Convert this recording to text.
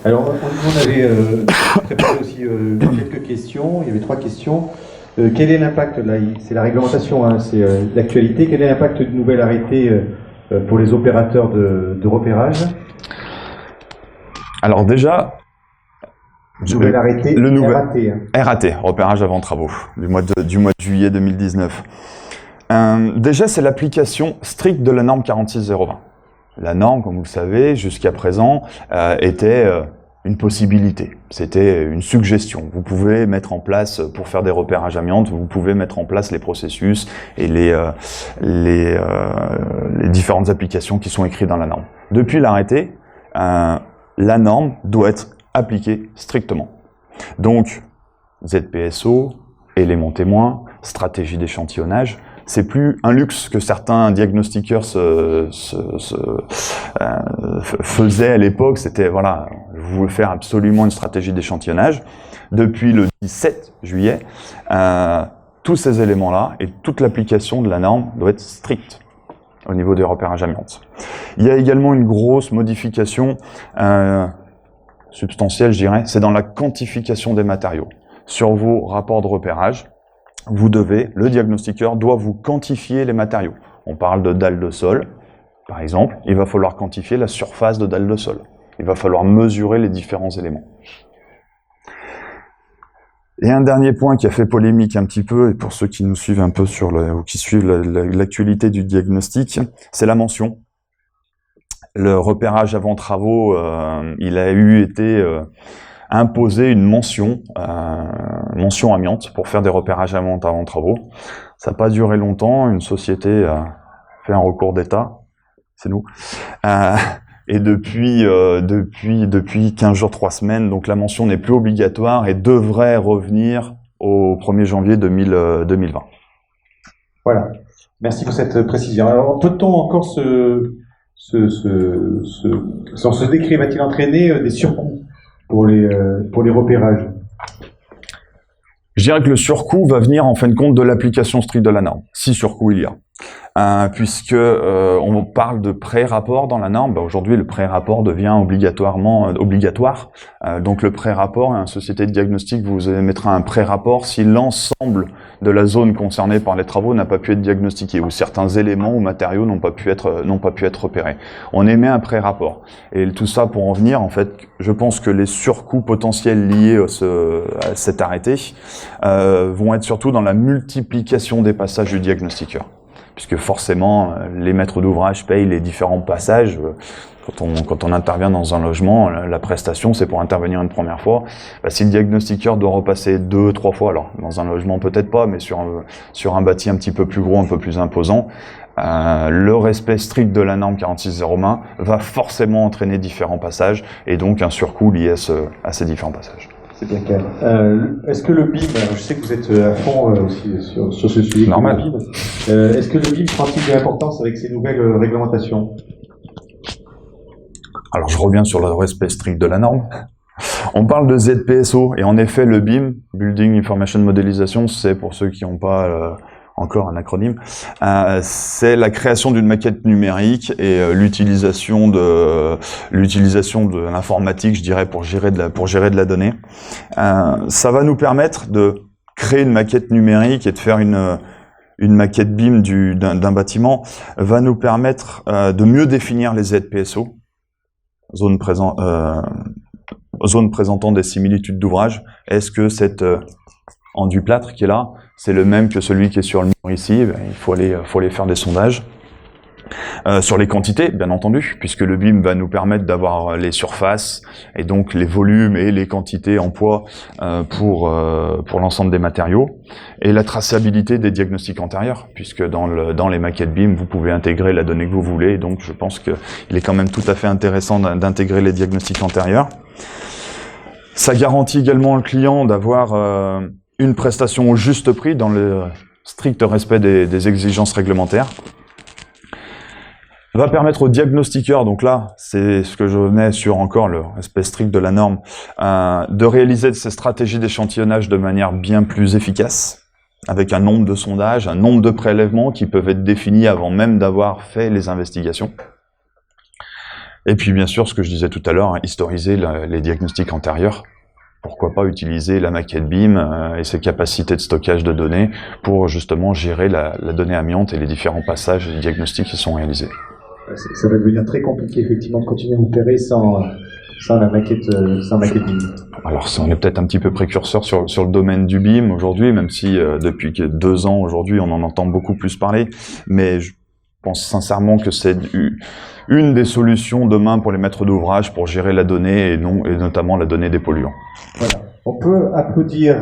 Alors, on avait préparé aussi quelques questions. Il y avait 3 questions. Quel est l'impact, là, c'est la réglementation, hein, c'est l'actualité, quel est l'impact du nouvel arrêté pour les opérateurs de repérage? Alors déjà, Nouvel arrêté, le nouvel RAT. Hein. RAT, repérage avant travaux, du mois de juillet 2019. Déjà, c'est l'application stricte de la norme 46020. La norme, comme vous le savez, jusqu'à présent, était une possibilité. C'était une suggestion. Vous pouvez mettre en place, pour faire des repérages amiantes, vous pouvez mettre en place les processus et les différentes applications qui sont écrites dans la norme. Depuis l'arrêté, la norme doit être appliquée strictement. Donc, ZPSO, éléments témoins, stratégie d'échantillonnage, c'est plus un luxe que certains diagnostiqueurs faisaient à l'époque. C'était, voilà, vous voulez faire absolument une stratégie d'échantillonnage. Depuis le 17 juillet, tous ces éléments-là et toute l'application de la norme doit être stricte au niveau des repérages amiantes. Il y a également une grosse modification substantielle, je dirais, c'est dans la quantification des matériaux. Sur vos rapports de repérage, le diagnostiqueur doit vous quantifier les matériaux. On parle de dalles de sol, par exemple, il va falloir quantifier la surface de dalles de sol. Il va falloir mesurer les différents éléments. Et un dernier point qui a fait polémique un petit peu, et pour ceux qui nous suivent un peu ou qui suivent l'actualité du diagnostic, c'est la mention. Le repérage avant travaux, il a été imposer une mention amiante pour faire des repérages amiantes avant travaux. Ça n'a pas duré longtemps, une société a fait un recours d'État, c'est nous. Et depuis 15 jours, 3 semaines, donc la mention n'est plus obligatoire et devrait revenir au 1er janvier 2020. Voilà, merci pour cette précision. Alors, peut-on encore ce décret va-t-il entraîner des surcoûts pour les repérages? Je dirais que le surcoût va venir en fin de compte de l'application stricte de la norme, si surcoût il y a. Puisque on parle de pré-rapport dans la norme, aujourd'hui le pré-rapport devient obligatoire. Donc le pré-rapport, une société de diagnostic vous émettra un pré-rapport si l'ensemble de la zone concernée par les travaux n'a pas pu être diagnostiqué, ou certains éléments ou matériaux n'ont pas pu être repérés. On émet un pré-rapport. Et tout ça pour en venir, en fait, je pense que les surcoûts potentiels liés à cet arrêté vont être surtout dans la multiplication des passages du diagnostiqueur. Puisque forcément, les maîtres d'ouvrage payent les différents passages. Quand on intervient dans un logement, la prestation, c'est pour intervenir une première fois. Si le diagnostiqueur doit repasser 2, 3 fois, alors dans un logement peut-être pas, mais sur un bâti un petit peu plus gros, un peu plus imposant, le respect strict de la norme 46020 va forcément entraîner différents passages, et donc un surcoût lié à ces différents passages. C'est bien clair. Est-ce que le BIM, je sais que vous êtes à fond aussi sur ce sujet. Normal. Le BIM, est-ce que le BIM prend-il de l'importance avec ces nouvelles réglementations? Alors je reviens sur le respect strict de la norme. On parle de ZPSO, et en effet le BIM, Building Information Modelisation, c'est pour ceux qui n'ont pas encore un acronyme, c'est la création d'une maquette numérique et l'utilisation de l'informatique, je dirais, pour gérer de la donnée. Ça va nous permettre de créer une maquette numérique et de faire une maquette BIM d'un bâtiment, va nous permettre de mieux définir les ZPSO, zones présentant des similitudes d'ouvrage. Est-ce que cet enduit-plâtre qui est là, c'est le même que celui qui est sur le mur ici? Il faut aller faire des sondages. Sur les quantités, bien entendu, puisque le BIM va nous permettre d'avoir les surfaces, et donc les volumes et les quantités en poids pour l'ensemble des matériaux. Et la traçabilité des diagnostics antérieurs, puisque dans les maquettes BIM, vous pouvez intégrer la donnée que vous voulez, donc je pense qu'il est quand même tout à fait intéressant d'intégrer les diagnostics antérieurs. Ça garantit également au client d'avoir une prestation au juste prix dans le strict respect des exigences réglementaires. Va permettre au diagnostiqueur, donc là, c'est ce que je venais sur encore le respect strict de la norme, de réaliser ces stratégies d'échantillonnage de manière bien plus efficace, avec un nombre de sondages, un nombre de prélèvements qui peuvent être définis avant même d'avoir fait les investigations. Et puis bien sûr, ce que je disais tout à l'heure, hein, historiser les diagnostics antérieurs. Pourquoi pas utiliser la maquette BIM et ses capacités de stockage de données pour justement gérer la donnée amiante et les différents passages et diagnostics qui sont réalisés. Ça va devenir très compliqué effectivement de continuer à opérer sans la maquette BIM. Alors on est peut-être un petit peu précurseur sur le domaine du BIM aujourd'hui, même si depuis 2 ans aujourd'hui on en entend beaucoup plus parler, mais je pense sincèrement que c'est une des solutions demain pour les maîtres d'ouvrage pour gérer la donnée et notamment la donnée des polluants. Voilà. On peut applaudir